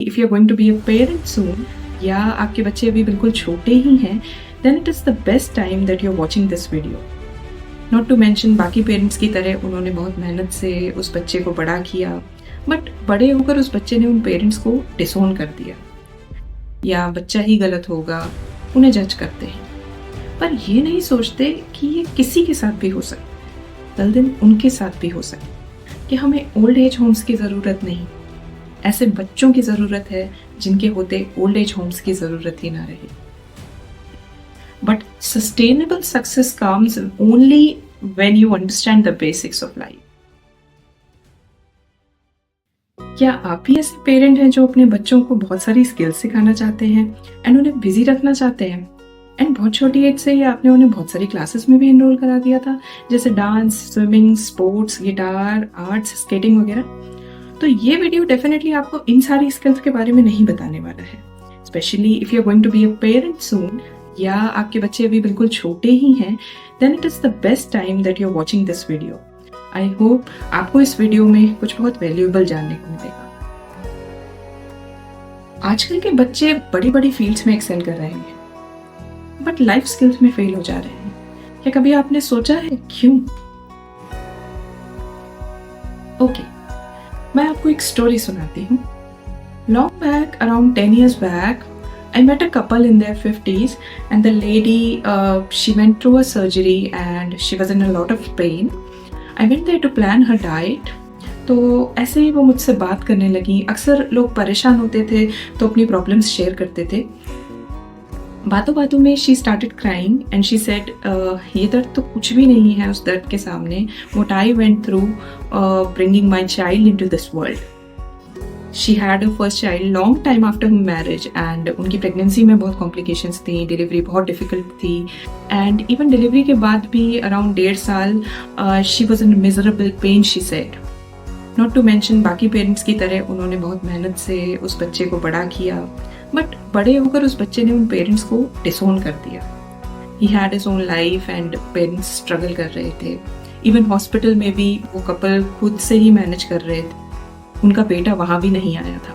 If you are going to be a parent soon या आपके बच्चे अभी बिल्कुल छोटे ही हैं, then it is the best time that you are watching this video. Not to mention बाकी पेरेंट्स की तरह उन्होंने बहुत मेहनत से उस बच्चे को बड़ा किया, बट बड़े होकर उस बच्चे ने उन पेरेंट्स को डिसोन कर दिया या बच्चा ही गलत होगा, उन्हें जज करते हैं। पर ये नहीं सोचते कि ये किसी के साथ भी हो सकता, कल दिन उनके साथ भी हो सकता, कि हमें ओल्ड एज होम्स की ज़रूरत नहीं, ऐसे बच्चों की ज़रूरत है जिनके होते ओल्ड एज होम्स की ज़रूरत ही ना रहे। But sustainable success comes only when you understand the basics of life. क्या आप भी ऐसे पेरेंट हैं जो अपने बच्चों को बहुत सारी स्किल्स सिखाना चाहते हैं एंड उन्हें बिजी रखना चाहते हैं, एंड बहुत छोटी एज से ही आपने उन्हें बहुत सारी क्लासेस में भी एनरोल करा दिया था, जैसे dance, swimming, sports, guitar, arts, skating वगैरह? तो ये वीडियो डेफिनेटली आपको इन सारी स्किल्स के बारे में नहीं बताने वाला है। Specially if you are going to be a parent soon या आपके बच्चे अभी बिल्कुल छोटे ही हैं, then it is the best time that you are watching this video. I hope आपको इस वीडियो में कुछ बहुत वैल्यूएबल जानने को मिलेगा। आजकल के बच्चे बड़ी बड़ी फील्ड्स में एक्सेल कर रहे हैं, बट लाइफ स्किल्स में फेल हो जा रहे हैं। क्या कभी आपने सोचा है क्यों? ओके, मैं आपको एक स्टोरी सुनाती हूँ। Long back, around 10 years back, I met a couple in their 50s, and the lady, she went through a surgery and she was in a lot of pain. I went there to plan her diet. तो ऐसे ही वो मुझसे बात करने लगी। अक्सर लोग परेशान होते थे तो अपनी प्रॉब्लम्स शेयर करते थे। बातों बातों में she started crying and she said, ये दर्द तो कुछ भी नहीं है उस दर्द के सामने what I went through bringing my child into this world. She had a first child long time after marriage and उनकी प्रेगनेंसी में बहुत कॉम्प्लिकेशंस थी, डिलीवरी बहुत डिफिकल्ट थी, एंड इवन डिलीवरी के बाद भी अराउंड 1.5 साल she was in miserable pain, she said. Not to mention बाकी पेरेंट्स की तरह उन्होंने बहुत मेहनत से उस बच्चे को बड़ा किया, बट बड़े होकर उस बच्चे ने उन पेरेंट्स को डिसोन कर दिया। He had his own life and parents struggle कर रहे थे। इवन हॉस्पिटल में भी वो कपल खुद से ही मैनेज कर रहे थे, उनका बेटा वहां भी नहीं आया था।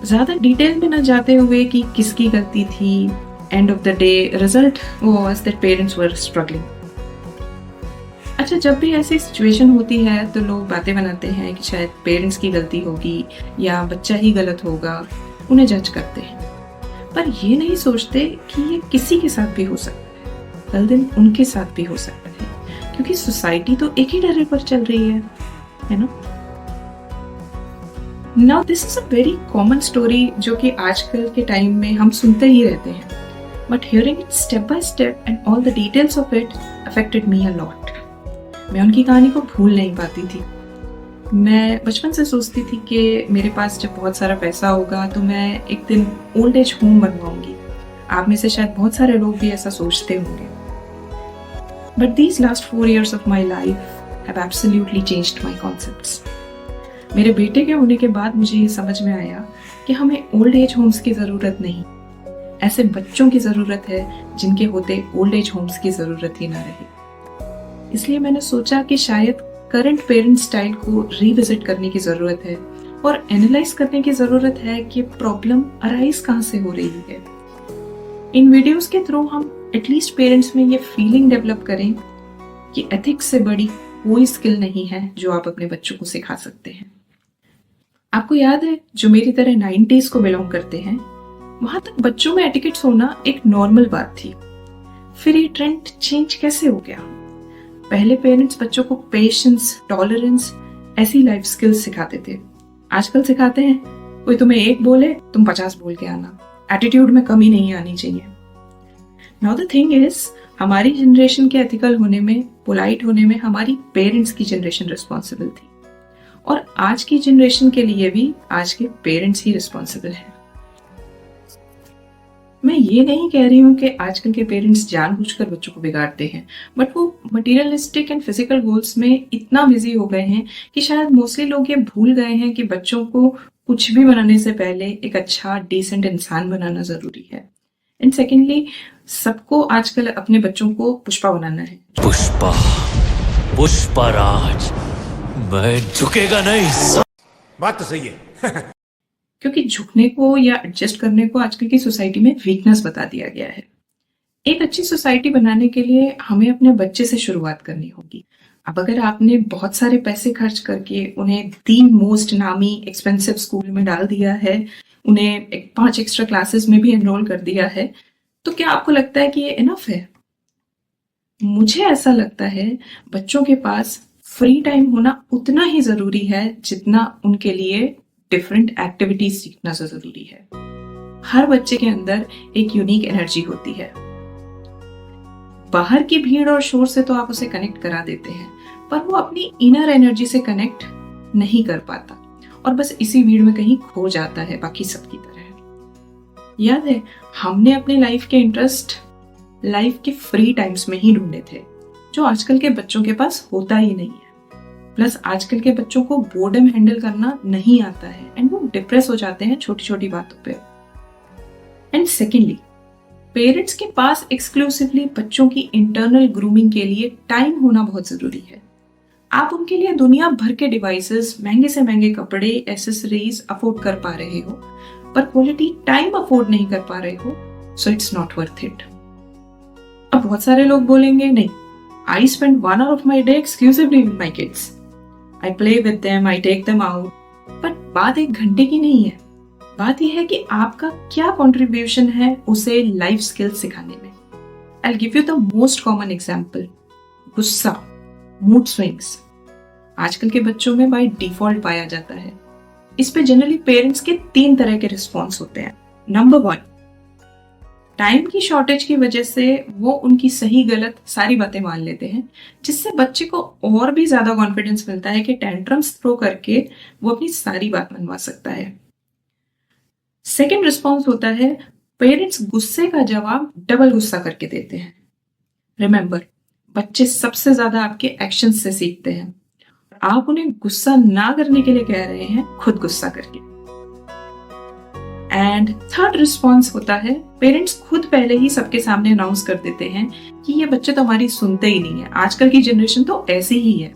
ज्यादा डिटेल में न जाते हुए कि किसकी गलती थी, end of the day result was that parents were struggling. अच्छा, जब भी ऐसी सिचुएशन होती है तो लोग बातें बनाते हैं कि शायद पेरेंट्स की गलती होगी या बच्चा ही गलत होगा, उन्हें जज करते हैं। पर ये नहीं सोचते कि ये किसी के साथ भी हो सकता है, कल दिन उनके साथ भी हो सकता है, क्योंकि सोसाइटी तो एक ही डरे पर चल रही है ना? Now this is a very common story जो कि आजकल के टाइम में हम सुनते ही रहते हैं, but hearing it step by step and all the details of it affected me a lot. मैं उनकी कहानी को भूल नहीं पाती थी। मैं बचपन से सोचती थी कि मेरे पास जब बहुत सारा पैसा होगा तो मैं एक दिन ओल्ड एज होम बनवाऊंगी। आप में से शायद बहुत सारे लोग भी ऐसा सोचते होंगे। But these last 4 years of my life have absolutely changed my concepts. मेरे बेटे के होने के बाद मुझे ये समझ में आया कि हमें ओल्ड एज होम्स की ज़रूरत नहीं, ऐसे बच्चों की ज़रूरत है जिनके होते ओल्ड एज होम्स की ज़रूरत ही ना रहे। इसलिए मैंने सोचा कि शायद करंट पेरेंट स्टाइल को रिविजिट करने की ज़रूरत है और एनालाइज करने की ज़रूरत है कि प्रॉब्लम अराइज कहाँ से हो रही है। इन वीडियोस के थ्रू हम एटलीस्ट पेरेंट्स में ये फीलिंग डेवलप करें कि एथिक्स से बड़ी कोई स्किल नहीं है जो आप अपने बच्चों को सिखा सकते हैं। आपको याद है, जो मेरी तरह 90s को बिलोंग करते हैं, वहां तक बच्चों में एटिकेट्स होना एक नॉर्मल बात थी। फिर ये ट्रेंड चेंज कैसे हो गया? पहले पेरेंट्स बच्चों को पेशेंस, टॉलरेंस, ऐसी लाइफ स्किल्स सिखाते थे। आजकल सिखाते हैं कोई तुम्हें एक बोले तुम 50 बोल के आना, एटीट्यूड में कमी नहीं आनी चाहिए। नाउ द थिंग इज, हमारी जनरेशन के एथिकल होने में, पोलाइट होने में हमारी पेरेंट्स की जनरेशन रिस्पॉन्सिबल थी, और आज की जनरेशन के लिए भी आज के पेरेंट्स ही रिस्पॉन्सिबल हैं। मैं ये नहीं कह रही हूँ कि आजकल के पेरेंट्स जानबूझकर बच्चों को बिगाड़ते हैं, बट वो मटेरियलिस्टिक एंड फिजिकल गोल्स में इतना बिजी हो गए हैं कि शायद मोस्टली लोग ये भूल गए हैं कि बच्चों को कुछ भी बनाने से पहले एक अच्छा डिसेंट इंसान बनाना जरूरी है। एंड सेकेंडली, सबको आजकल अपने बच्चों को पुष्पा बनाना है। पुष्पा, पुष्पराज, मैं झुकेगा नहीं। बात तो सही है। क्योंकि झुकने को या एडजस्ट करने को आजकल की सोसाइटी में वीकनेस बता दिया गया है। एक अच्छी सोसाइटी बनाने के लिए हमें अपने बच्चे से शुरुआत करनी होगी। अब अगर आपने बहुत सारे पैसे खर्च करके उन्हें दी मोस्ट नामी एक्सपेंसिव स्कूल में डाल दिया है, उन्हें 5 एक्स्ट्रा क्लासेस में भी एनरोल कर दिया है, तो क्या आपको लगता है कि ये इनफ है? मुझे ऐसा लगता है बच्चों के पास फ्री टाइम होना उतना ही जरूरी है जितना उनके लिए डिफरेंट एक्टिविटीज सीखना जरूरी है। हर बच्चे के अंदर एक यूनिक एनर्जी होती है। बाहर की भीड़ और शोर से तो आप उसे कनेक्ट करा देते हैं, पर वो अपनी इनर एनर्जी से कनेक्ट नहीं कर पाता और बस इसी भीड़ में कहीं खो जाता है बाकी सबकी तरह। याद है, हमने अपने लाइफ के इंटरेस्ट लाइफ के फ्री टाइम्स में ही ढूंढे थे, जो आजकल के बच्चों के पास होता ही नहीं है। प्लस आजकल के बच्चों को बोर्डम हैंडल करना नहीं आता है एंड वो डिप्रेस हो जाते हैं छोटी छोटी बातों पे। एंड सेकेंडली, पेरेंट्स के पास एक्सक्लूसिवली बच्चों की इंटरनल ग्रूमिंग के लिए टाइम होना बहुत जरूरी है। आप उनके लिए दुनिया भर के डिवाइसेस, महंगे से महंगे कपड़े, एसेसरीज अफोर्ड कर पा रहे हो, पर क्वालिटी टाइम अफोर्ड नहीं कर पा रहे हो, so it's not worth it. अब बहुत सारे लोग बोलेंगे, नहीं, I spend 1 hour of my day exclusively with my kids. I play with them, I take them out. पर बात 1 घंटे की नहीं है। बात यह है कि आपका क्या कंट्रीब्यूशन है उसे लाइफ स्किल्स सिखाने में। I'll give you the most common example. गुस्सा, मूड स्विंग्स आजकल के बच्चों में बाय डिफॉल्ट पाया जाता है। इस पे जनरली पेरेंट्स के 3 तरह के रिस्पॉन्स होते हैं। नंबर 1, टाइम की शॉर्टेज की वजह से वो उनकी सही गलत सारी बातें मान लेते हैं, जिससे बच्चे को और भी ज्यादा कॉन्फिडेंस मिलता है कि टेंट्रम्स थ्रो करके वो अपनी सारी बात मनवा सकता है। सेकेंड रिस्पॉन्स होता है, पेरेंट्स गुस्से का जवाब डबल गुस्सा करके देते हैं। रिमेंबर, बच्चे सबसे ज्यादा आपके एक्शन से सीखते हैं। आप उन्हें गुस्सा ना करने के लिए कह रहे हैं, खुद गुस्सा करके। एंड थर्ड रिस्पॉन्स होता है, पेरेंट्स खुद पहले ही सबके सामने अनाउंस कर देते हैं कि ये बच्चे तो हमारी सुनते ही नहीं है, आजकल की जनरेशन तो ऐसी ही है,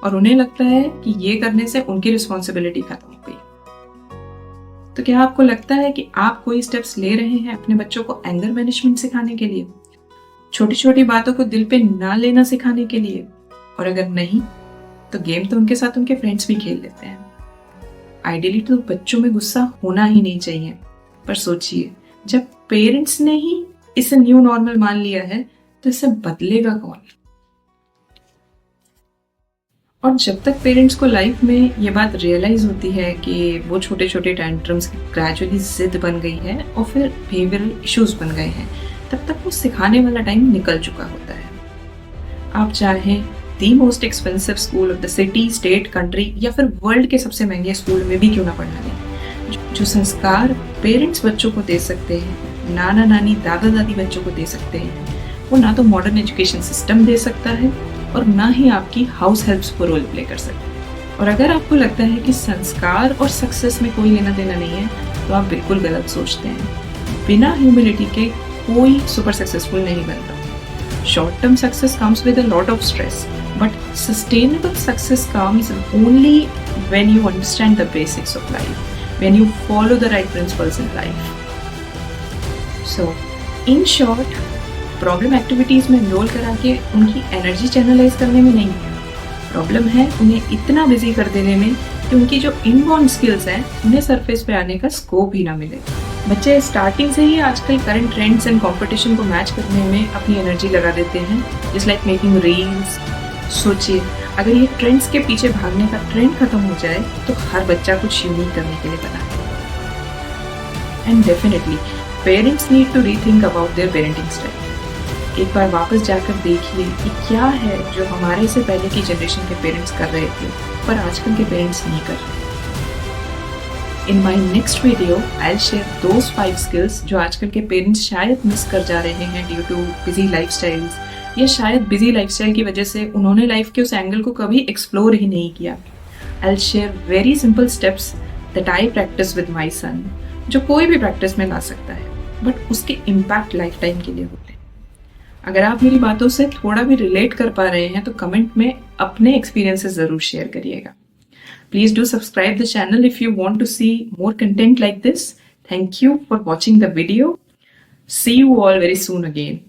और उन्हें लगता है कि ये करने से उनकी रिस्पॉन्सिबिलिटी खत्म हो गई। तो क्या आपको लगता है कि आप कोई स्टेप्स ले रहे हैं अपने बच्चों को एंगर मैनेजमेंट सिखाने के लिए, छोटी छोटी बातों को दिल पे ना लेना सिखाने के लिए? और अगर नहीं, तो गेम तो उनके साथ उनके फ्रेंड्स भी खेल लेते हैं। आइडियली तो बच्चों में गुस्सा होना ही नहीं चाहिए, पर सोचिए, जब पेरेंट्स ने ही इसे न्यू नॉर्मल मान लिया है तो इसे बदलेगा कौन? और जब तक पेरेंट्स को लाइफ में ये बात रियलाइज होती है कि वो छोटे छोटे टेंट्रम्स ग्रेजुअली जिद बन गई है और फिर बिहेवियरल इश्यूज बन गए हैं, तब तक वो सिखाने वाला टाइम निकल चुका होता है। आप चाहें the most expensive school of the city, state, country या फिर वर्ल्ड के सबसे महंगे स्कूल में भी क्यों ना पढ़ना दें, जो संस्कार पेरेंट्स बच्चों को दे सकते हैं, नाना नानी दादा दादी बच्चों को दे सकते हैं, वो ना तो मॉडर्न एजुकेशन सिस्टम दे सकता है और ना ही आपकी हाउस हेल्प्स को रोल प्ले कर सकता है। और अगर आपको लगता है कि संस्कार और सक्सेस में कोई लेना देना नहीं है, तो आप बिल्कुल गलत सोचते हैं। बिना ह्यूमिलिटी के कोई सुपर सक्सेसफुल नहीं बनता। Short term success comes with a lot of stress, but sustainable success comes only when you understand the basics of life, when you follow the right principles in life. So, in short, problem activities में enrol करा के उनकी energy channelise करने में नहीं है। Problem है उन्हें इतना बिजी कर देने में कि उनकी जो इनबॉर्न स्किल्स हैं उन्हें सरफेस पे आने का स्कोप ही ना मिले। बच्चे स्टार्टिंग से ही आजकल करंट ट्रेंड्स एंड कंपटीशन को मैच करने में अपनी एनर्जी लगा देते हैं, जस्ट लाइक मेकिंग रील्स। सोचिए, अगर ये ट्रेंड्स के पीछे भागने का ट्रेंड खत्म हो जाए तो हर बच्चा कुछ यूनिक करने के लिए बना है। And definitely parents need to rethink about their parenting style. एक बार वापस जाकर देखिए कि क्या है जो हमारे से पहले की जनरेशन के पेरेंट्स कर रहे थे पर आजकल के पेरेंट्स नहीं कर रहे। In my next video I will share those 5 skills जो आजकल के पेरेंट्स शायद मिस कर जा रहे हैं ड्यू टू बिजी लाइफस्टाइल्स, या शायद बिजी लाइफस्टाइल की वजह से उन्होंने लाइफ के उस एंगल को कभी एक्सप्लोर ही नहीं किया। I will share very simple steps that I practice with my son, जो कोई भी प्रैक्टिस में ला सकता है, बट उसके इम्पैक्ट लाइफ टाइम के लिए होते हैं। अगर आप मेरी बातों से थोड़ा भी रिलेट कर पा रहे हैं तो कमेंट में अपने एक्सपीरियंसेस जरूर शेयर करिएगा। Please do subscribe the channel if you want to see more content like this. Thank you for watching the video. See you all very soon again.